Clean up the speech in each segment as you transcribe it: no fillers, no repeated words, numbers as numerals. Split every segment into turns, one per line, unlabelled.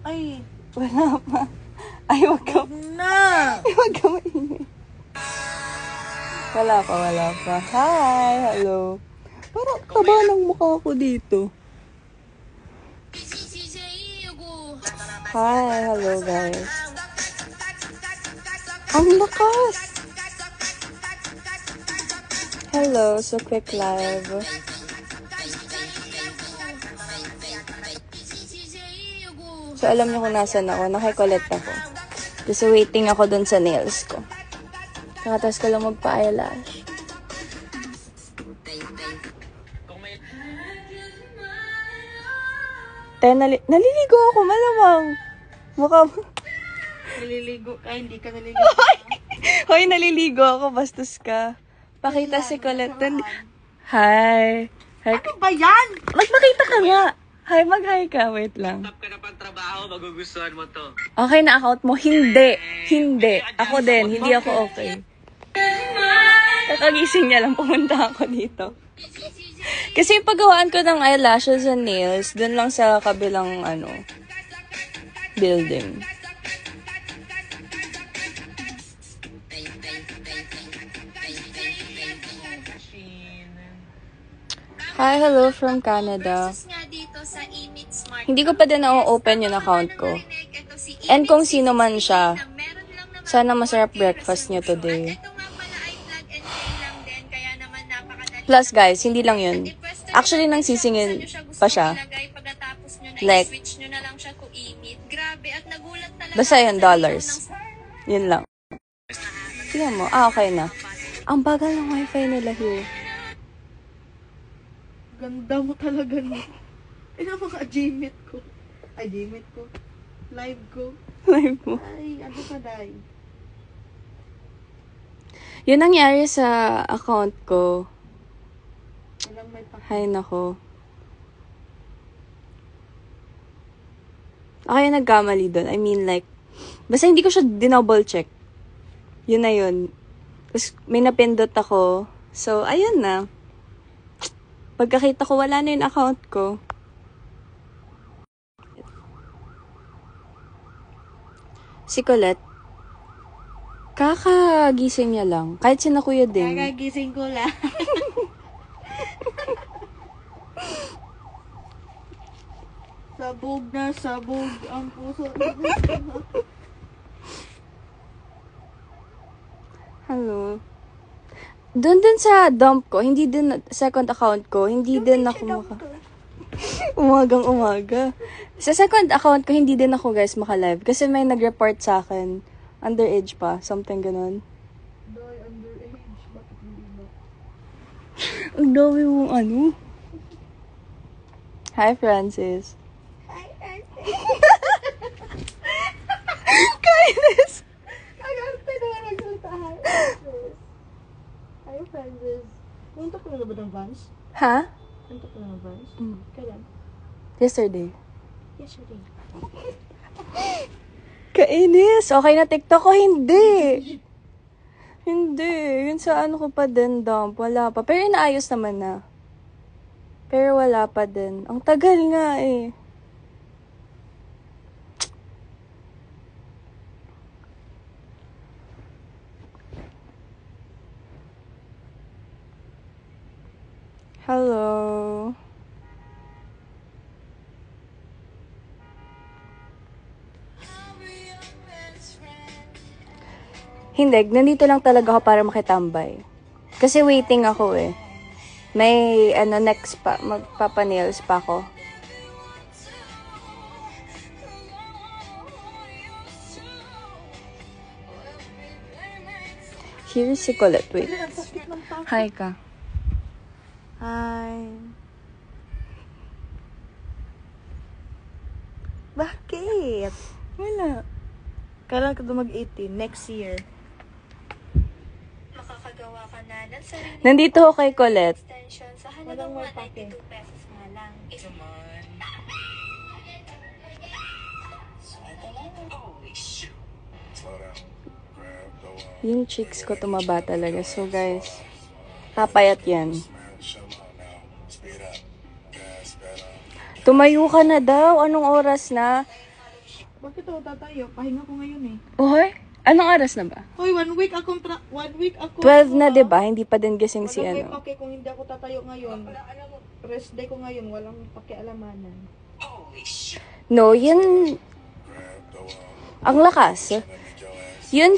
Ay,
Wala pa. Ay, wag ka.
na!
Ay, wag ka maingay. Wala pa. Hi, hello. Parang taba ng mukha ko dito. Hi, hello guys. Ang lakas! Hello, so quick live. So, alam niyo kung nasan ako. Nakikolect ako. Kasi waiting ako dun sa nails ko. Nakatas ko lang magpa-eyelash. Naliligo ako, malamang. Mukha mo.
Naliligo ka, hindi ka naliligo.
Hoy, naliligo ako, bastos ka. Pakita si Colette. Hi. Hi.
Ano ba yan?
Magpakita ka nga. Hi, mag-hi ka. Wait lang.
Tap ka na pang trabaho, magugustuhan mo to.
Okay na account mo? Hindi. Hindi. Ako din. Hindi ako okay. Kakagising niya lang. Pumunta ako dito. Kasi yung paggawaan ko ng eyelashes and nails, dun lang sa kabilang, building. Hi, hello from Canada. Hindi ko pa din na-open yung account ko. And kung sino man siya, sana masarap breakfast niyo today. Plus guys, hindi lang yun. Actually, nang sisingin pa siya. Like, basta yun, dollars. Yun lang. Tingnan mo. Okay na. Ang bagal ng wifi nila here.
Ganda mo talaga no. Ito mga Gmate ko. Ay, Gmate ko. Live ko.
Live mo.
Ay, ano ka, Day?
Yun nangyari sa account ko.
Walang may pa.
Hay nako. Ako yung nagkamali doon. I mean like, basta hindi ko siya dinouble check. Yun na yun. Tapos may napindot ako. So, ayun na. Pagkakita ko, wala na yung account ko. Si Colette, kakagising niya lang. Kahit sina Kuya Ding.
Kakagising ko lang. Sabog na sabog ang puso.
Hello. Doon din sa dump ko, hindi din, second account ko, hindi din ako umagang-umaga. Sa second account ko, hindi din ako guys maka-live. Kasi may nag-report sa akin. Underage pa, something ganun.
Day, underage. Bakit hindi ba?
Ang dami mong ano. Hi, Francis.
Hi, Arte.
Kainis!
Ang arte na nagsalita. Hi, Francis. Hi, Francis. Punta ko na ba ng Vans?
Ha?
Punta ko na ng Vans? Kailan?
Yesterday.
Yesterday.
Kainis! Okay na TikTok ko? Hindi! Hindi. Yun sa ano ko pa din, dump. Wala pa. Pero inaayos naman na. Pero wala pa din. Ang tagal nga eh. Hello. Hindi, nandito lang talaga ako para makitambay. Kasi waiting ako eh. May next pa, magpapanails pa ako. Here's si Colette, wait. Hi ka. Hi.
Bakit?
Wala.
Kailan ka mag-18? Next year.
Makakagawa ka na ng sarili
Nandito ako kay Colette.
extension sa halagang
Walang may
192 pesos nga lang.
Yung cheeks ko tumaba talaga. So guys, papayat yan. Tumayo ka na daw. Anong oras na?
Bakit ako tatayo? Pahinga ko ngayon eh.
Uy, anong oras na ba?
Hoy, 1 week ako
12 na, di ba? Hindi pa din gising si
Walang may
ano.
pake kung hindi ako tatayo ngayon. Rest day ko ngayon, walang pakialamanan.
No, yun... Ang lakas. Yun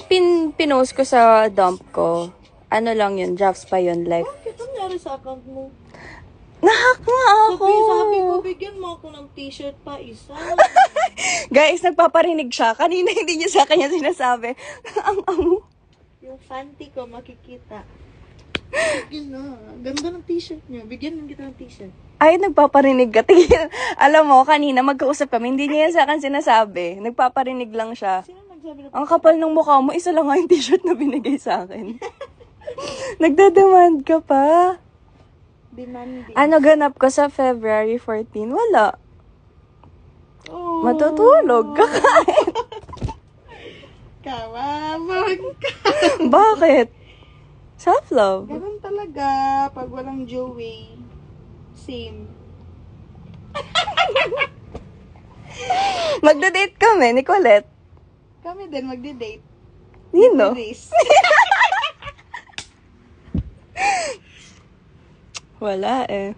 pinost ko sa dump ko. Ano lang yun, drafts pa yun. Like,
Bakit? Ano nangyari sa account mo?
nahack nga ako.
Sabi ko, bigyan mo ako ng t-shirt pa isa.
Guys, nagpaparinig siya. Kanina hindi niya sa kanya sinasabi. Ang amo.
Yung fanty ko makikita. Bigyan na. Ganda ng t-shirt niya. Bigyan mo kita ng t-shirt.
Ay, nagpaparinig ka. Tingin. Alam mo, kanina magkausap kami. Hindi niya yan sa akin sinasabi. Nagpaparinig lang siya.
Sino nagsabi na?
Ang kapal ng mukha mo, isa lang nga yung t-shirt na binigay sa akin. Nagdademand ka pa.
Demanding.
Ano ganap ko sa February 14? Wala.
Oh.
Matutulog. Kakain.
Kawawag ka.
Bakit? Self-love.
Ganun talaga. Pag walang Joey. Same.
Magda-date kami ni Colette.
Kami din magdi-date.
Nino?
Race.
Wala eh.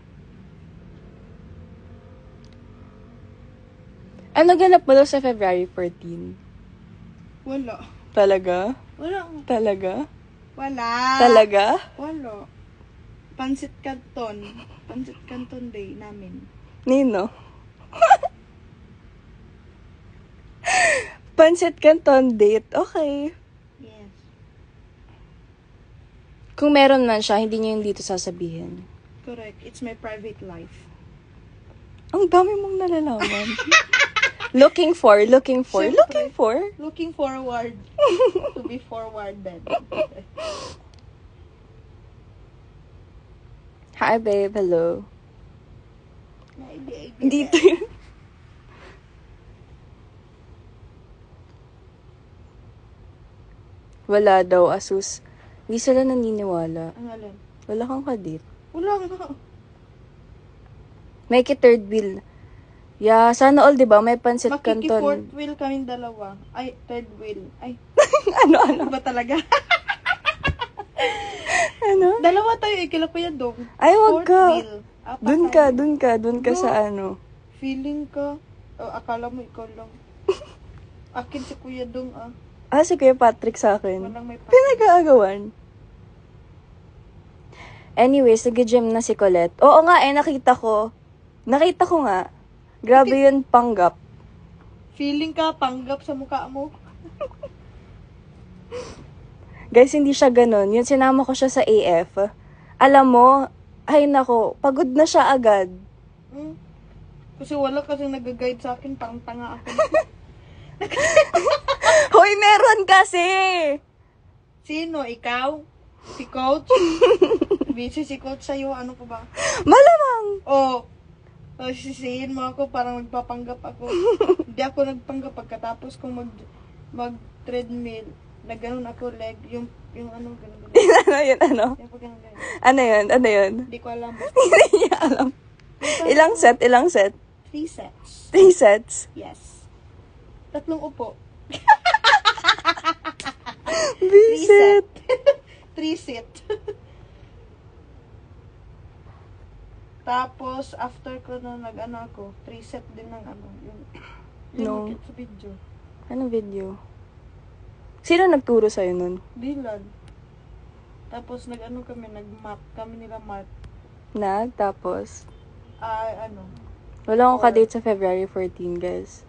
Ano ganap mo daw sa February 14?
Wala.
Talaga?
Wala.
Talaga?
Wala.
Talaga?
Wala. Pansit Canton. Pansit Canton Day namin.
Nino? Pancit Canton date. Okay.
Yes.
Kung meron man siya, hindi niya yung dito sasabihin.
Correct. It's my private life.
Ang dami mong nalalaman. Looking for.
Siyempre.
Looking
Looking
for.
forward to be forwarded.
Hi, babe. Hello. Dito yun. Wala daw, Asus. Hindi sila naniniwala.
Ang alin?
Wala kang kadit.
Wala nga.
May third wheel. Yeah, sana all, di ba? May pancit
Makiki-fourth
canton.
wheel kaming dalawa. Ay, third wheel. Ay,
Ano?
ano ba talaga?
Ano?
Dalawa tayo eh, kila Kuya Dong.
Ay, wag
Fourth
ka.
wheel. Apat tayo.
Dun ka sa ano.
Feeling ka. Oh, akala mo ikaw lang. Akin si Kuya Dong ah.
Ah, si Kuya Patrick sa akin.
Walang may pa.
Pinag-aagawan. Anyways, nag-gym na si Colette. Oo nga eh, nakita ko. Nakita ko nga. Grabe yun, panggap.
Feeling ka, panggap sa mukha mo.
Guys, hindi siya ganun. Yun, sinama ko siya sa AF. Alam mo, ay nako, pagod na siya agad.
Hmm? Kasi wala kasing nag-guide sa akin, parang tanga ako.
Hoy, meron kasi!
Sino? Ikaw? Si Coach? Busy si Coach sa'yo, ano pa ba?
Malamang!
Oh, sisihin mo ako, parang magpapanggap ako. Hindi ako nagpanggap pagkatapos kong mag-treadmill. Nagganon ako leg, yung ano, ganun.
ano yun, ano?
Yung pag ganun.
Ano yun?
Hindi ko alam.
Hindi niya alam. Ilang set?
3 sets.
3 sets?
Yes. 3 upo.
Visit!
3 sit. Tapos, after ko na nag-ano ako, 3 set din ng ano, yung
No.
nakita sa video.
Anong video? Sino nagturo sa'yo nun?
Dylan. Tapos, nag-ano kami, nag-map kami nila Mark.
Tapos?
Ano,
Wala akong kadate sa February 14, guys.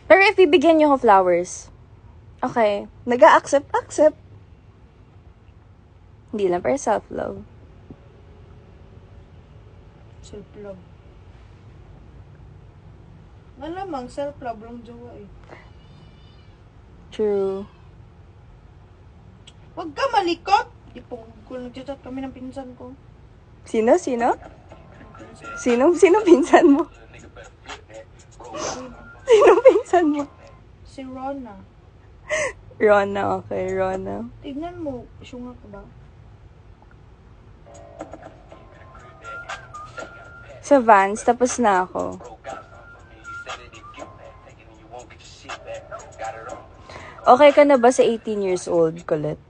Pero if bibigyan niyo ako flowers, okay. Accept. Hindi lang, pero self-love.
self-love. Malamang self-love lang jowa eh.
True.
Huwag ka malikot! Ipong ko nag-chat kami ng pinsan ko.
Sino? Sino pinsan mo? Sino pinsan mo?
Si Rona.
Rona, okay, Rona.
Tignan mo, syunga ko ba?
Sa Vans, tapos na ako. Okay ka na ba sa 18 years old, Colette?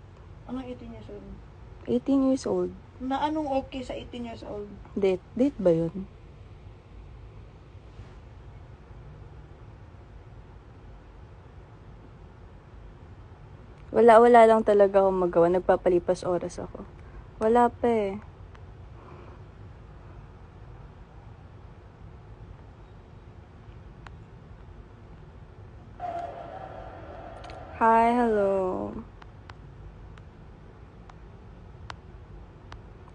Anong 18 years old?
18 years old.
Na anong okay sa 18 years old?
Date. Date ba yun? Wala lang talaga akong magawa. Nagpapalipas oras ako. Wala pa eh. Hi, hello.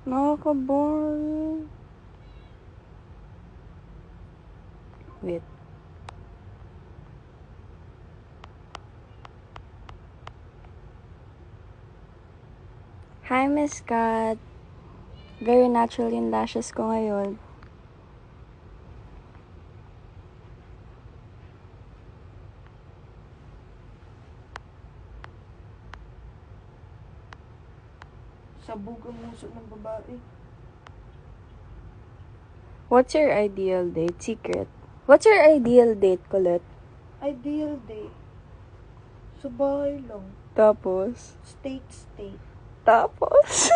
Nakaka-boring. Wait. Hi, Miss Kat. Very natural yung lashes ko ngayon.
Sabog ang muso ng babae.
What's your ideal date? Secret. What's your ideal date, Colette?
Ideal date. Sa bahay lang.
Tapos?
State.
Tapos?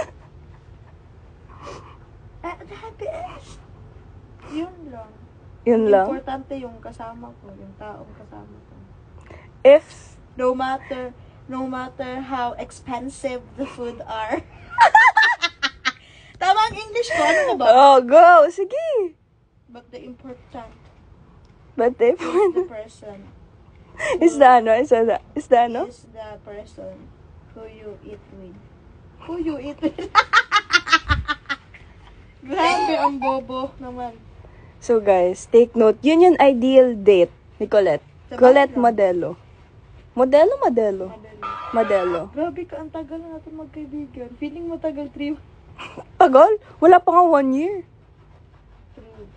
The best. Yun lang.
Yun lang?
Importante yung kasama ko, yung taong kasama ko.
If?
No matter how expensive the food are. Tama ang English ko, ano ba?
Oh, go! Sige!
But the important
But if?
is the person.
Is the ano? Is the ano?
Is the person who you eat with. Who you eat with. Grabe, ang bobo naman.
So guys, take note. Yun yung ideal date ni Colette.
Sa
Colette
bahay
Modelo. Modelo? Modelo.
Grabe ka, ang tagal na natin magkaibigan. Feeling mo tagal 3.
Tagal? Wala pa nga 1 year.
True.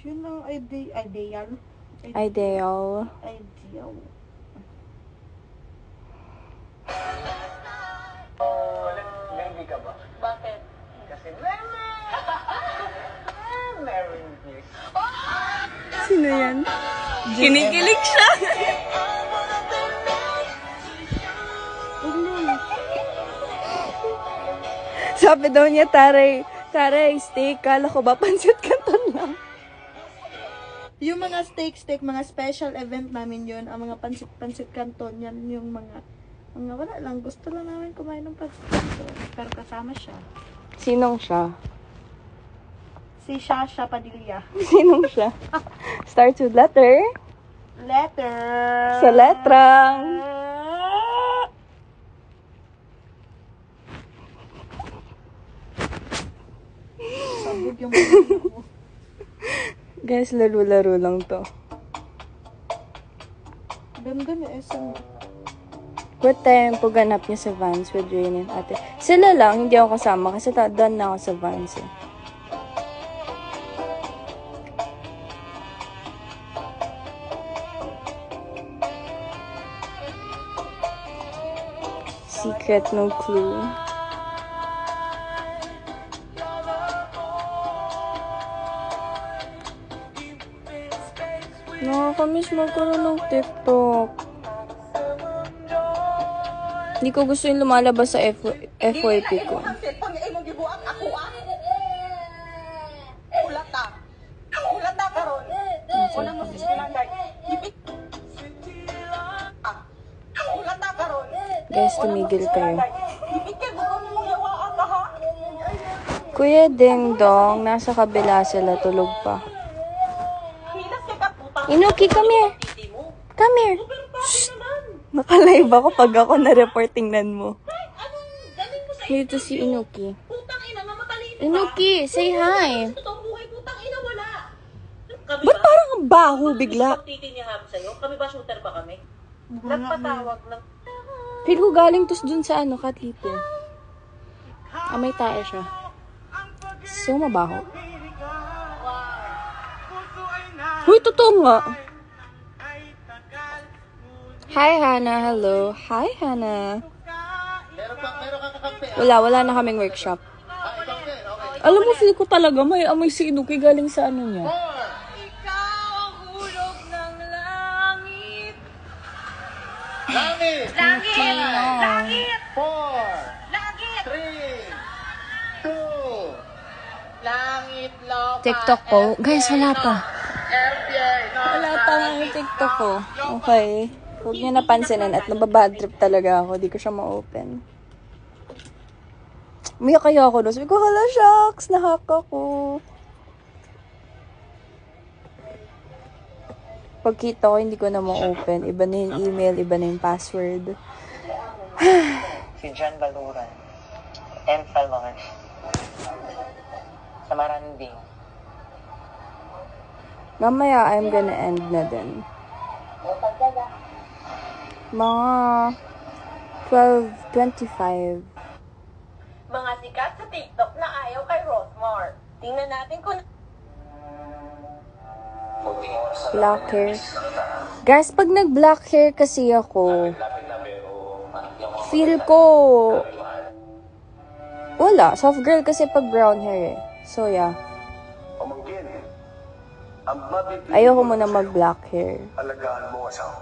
Yun ang ideal.
Ideal.
Ideal.
Baby ka ba? Bakit? Kasi meron please.
Sino yan? Kinikilig siya. Sabi daw niya, Taray, steak. Kala ko ba, pansit canton lang.
Yung mga steak, mga special event namin yun, ang mga pansit canton, yan yung mga wala lang, gusto lang namin kumain ng pansit canton. Pero kasama siya.
Sinong siya?
Si Shasha Padilla.
Sinong siya? Starts with letter.
Letter.
Sa letrang.
Sabog yung mga mo.
Guys, laro-laro lang to.
Ganda ni SM.
What time po ganap niya sa Vans with Rain and Ate? Sila lang, hindi ako kasama kasi done na ako sa Vans eh. Secret, no clue. Nakakamiss magkaroon ng TikTok. Hindi ko gusto yung lumalabas sa FYP ko.
Ulata ka ron. Wala mo sa sinangay. Ulata ka ron.
Guys, tumigil kayo.
Ipikil mo mo yawaan ka ha.
Kuya Ding Dong, nasa kabila sila, tulog pa.
Hilas ka putang.
Inuki, come here.
Titi mo.
Come here. Shh. Nakalive ako pag ako na-report, tingnan mo.
Anong galing mo sa
Dito si Inuki.
putang ina nga matalino ka?
Inuki, say hi.
Sa totoong buhay putang ina wala. Kami
Ba't parang ang baho bigla?
Titinihan sa'yo? Kami ba shooter ba kami? Nagpatawag lang.
Feel ko galing tos dun sa ano, Katlito. Ah, may tae siya. So, mabaho. Uy, totoo nga. Hi, Hannah. Hello. Hi, Hannah. Wala na kaming workshop. Alam mo, feel ko talaga may amoy si Inuki galing sa ano niya.
Ikaw ang hulog ng langit.
Langit!
Langit! Langit!
4,
Langit!
3, 2, langit, lupa,
TikTok ko. Guys, wala pa.
FBI,
Wala pa nga yung TikTok ko. Okay. Huwag niyo napansinin at nababad trip talaga ako. Di ko siya ma-open. Umiyak kaya ako doon. Sabi ko, hala, shucks! Nahack ako. Pagkita ko, hindi ko na ma-open. Iba na yung email, iba na yung password.
Si John Baluran, M. Falor, sa Maranding.
Mamaya, I'm gonna end na din. Mga 12:25.
Mga sikat sa TikTok na ayaw kay Rosemar. Tingnan natin kung
Black hair. Guys, pag nag-black hair kasi ako, feel ko, wala. Soft girl kasi pag brown hair eh. So, yeah.
Pamangkin, ang mabibili
Ayoko
mo
muna
sa'yo,
mag-black hair.
alagaan mo asawa.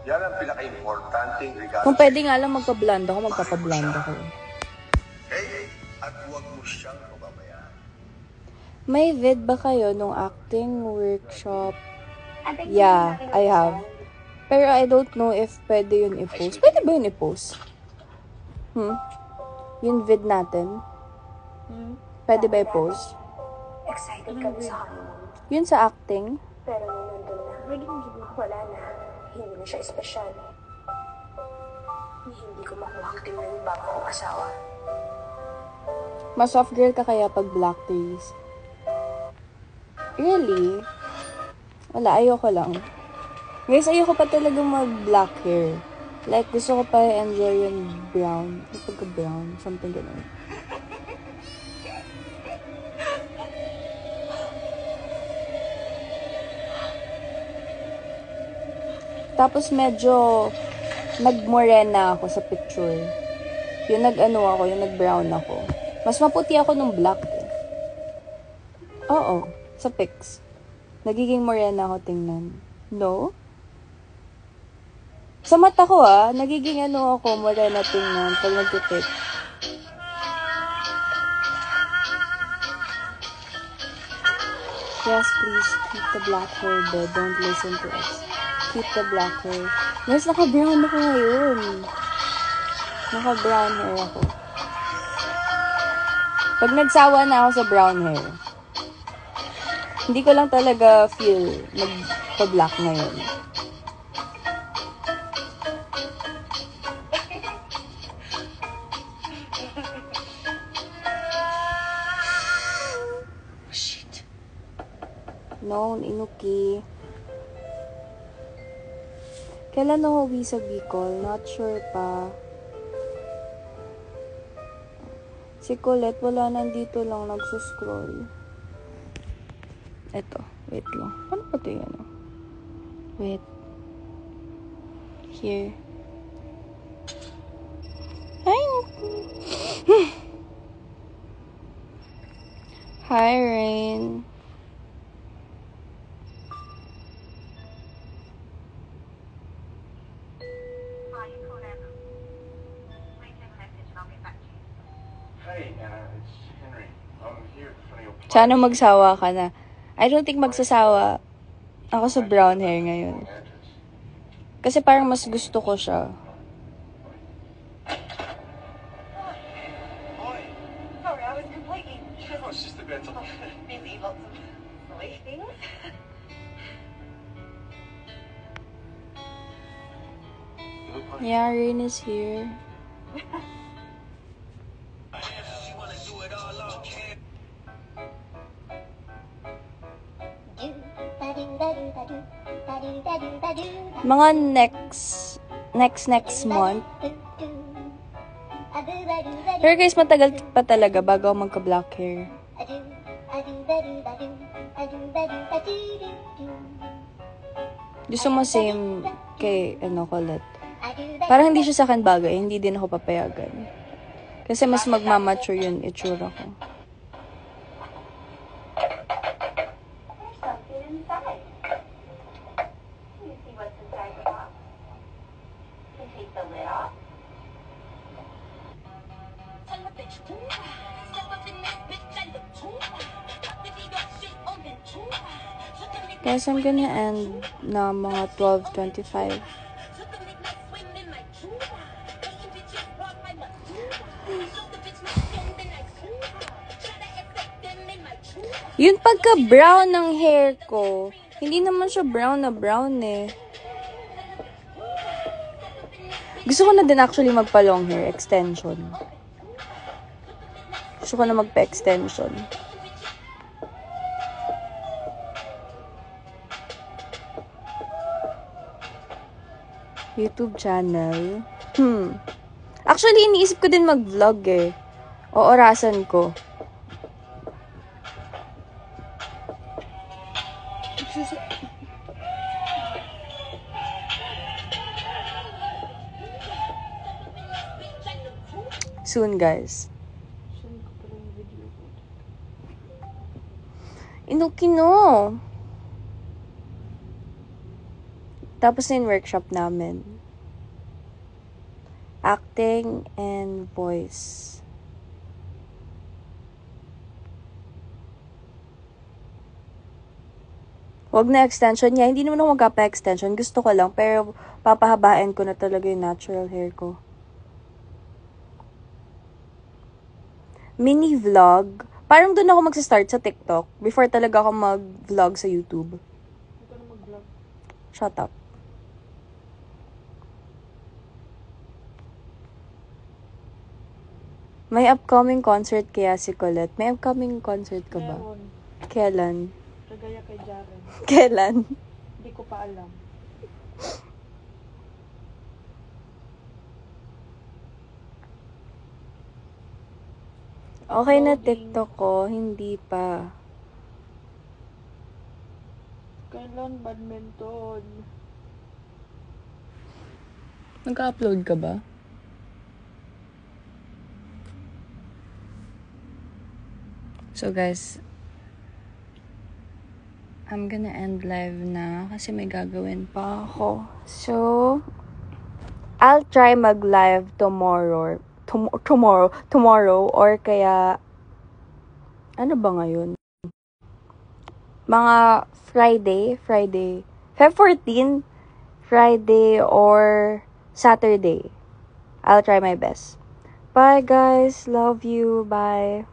Yan ang pinaka-importanting regalo.
Kung pwede nga lang magpa-blonde ako, magpapa-blonde ako.
Hey, at huwag mo siyang pababayaan.
May vid ba kayo nung acting workshop? Yeah, I have. Pero I don't know if pwede yun i-post. Pwede ba yun i-post? Yung vid natin? Pwede ba i-post?
Excited kami sa honeymoon.
Yun sa acting?
Pero nung nandun na, wala na. Hindi na siya espesyal. Hindi ko makuha ang tingnan yung bago kong asawa.
Mas soft girl ka kaya pag black days? Really? Wala, ayoko lang. Guys, ayoko pa talaga mag-black hair. Like, gusto ko pa enjoy yung brown. Pagka-brown, something ganun. Tapos medyo nagmorena ako sa picture. Yung nag-ano ako, yung nag-brown ako. Mas maputi ako nung black eh. Oo, sa pics. Nagiging morena ako tingnan. No? Sa mata ko nagiging ano ako, morena tingnan pag nagtitik. Yes, please, keep the black hair, babe. Don't listen to us. Keep the black hair. Yes, naka-brown ako ngayon. Naka-brown hair ako. Pag nagsawa na ako sa brown hair, hindi ko lang talaga feel magpa-black ngayon. Noon, Inuki. Kailan ako uwi sa Bicol? Not sure pa. Si Colette, wala, nandito lang, nagsuscroll. Eto, wait lang. Ano ba ito yan? Wait. Here. Hi! Hi, Rain.
Hey, Anna, it's Henry. I'm here in front of your
Sana magsawa ka na. I don't think magsasawa ako sa brown hair ngayon.
address.
Kasi parang mas gusto ko siya.
Sorry, I was completely
No, it's just a bit of...
busy, lots of silly things.
You look like...
Yeah, Rain is here. Mga next month. Pero guys, matagal pa talaga bago ako magka-black hair. Gusto mo same kay, Colette. Parang hindi siya sa akin bagay, hindi din ako papayagan. Kasi mas magmamature yung itsura ko. Guys, I'm gonna end na mga 12:25. Yun pagka-brown ng hair ko, hindi naman siya brown na brown eh. Gusto ko na din actually magpa-long hair, extension. Gusto ko na magpa-extension. YouTube channel. Actually, iniisip ko din mag-vlog eh. O orasan ko. Soon, guys. Inukino. Tapos na yung workshop namin. Acting and voice. Wag na extension niya. Hindi naman ako magkapa-extension. Gusto ko lang. Pero papahabain ko na talaga yung natural hair ko. Mini vlog. Parang doon ako magsa-start sa TikTok before talaga ako mag-vlog sa YouTube.
Ito na mag-vlog.
Shut up. May upcoming concert kaya si Colette. May upcoming concert ka ba?
Meron.
Kailan?
Kagaya kay Jaren.
Kailan?
Hindi ko pa alam.
Okay na TikTok ko, hindi pa.
Kailan badminton?
Nag-upload ka ba? So guys, I'm gonna end live na kasi may gagawin pa ako. So, I'll try mag-live tomorrow or kaya ano ba ngayon? Mga Friday, Feb 14, Friday or Saturday. I'll try my best. Bye guys, love you, bye.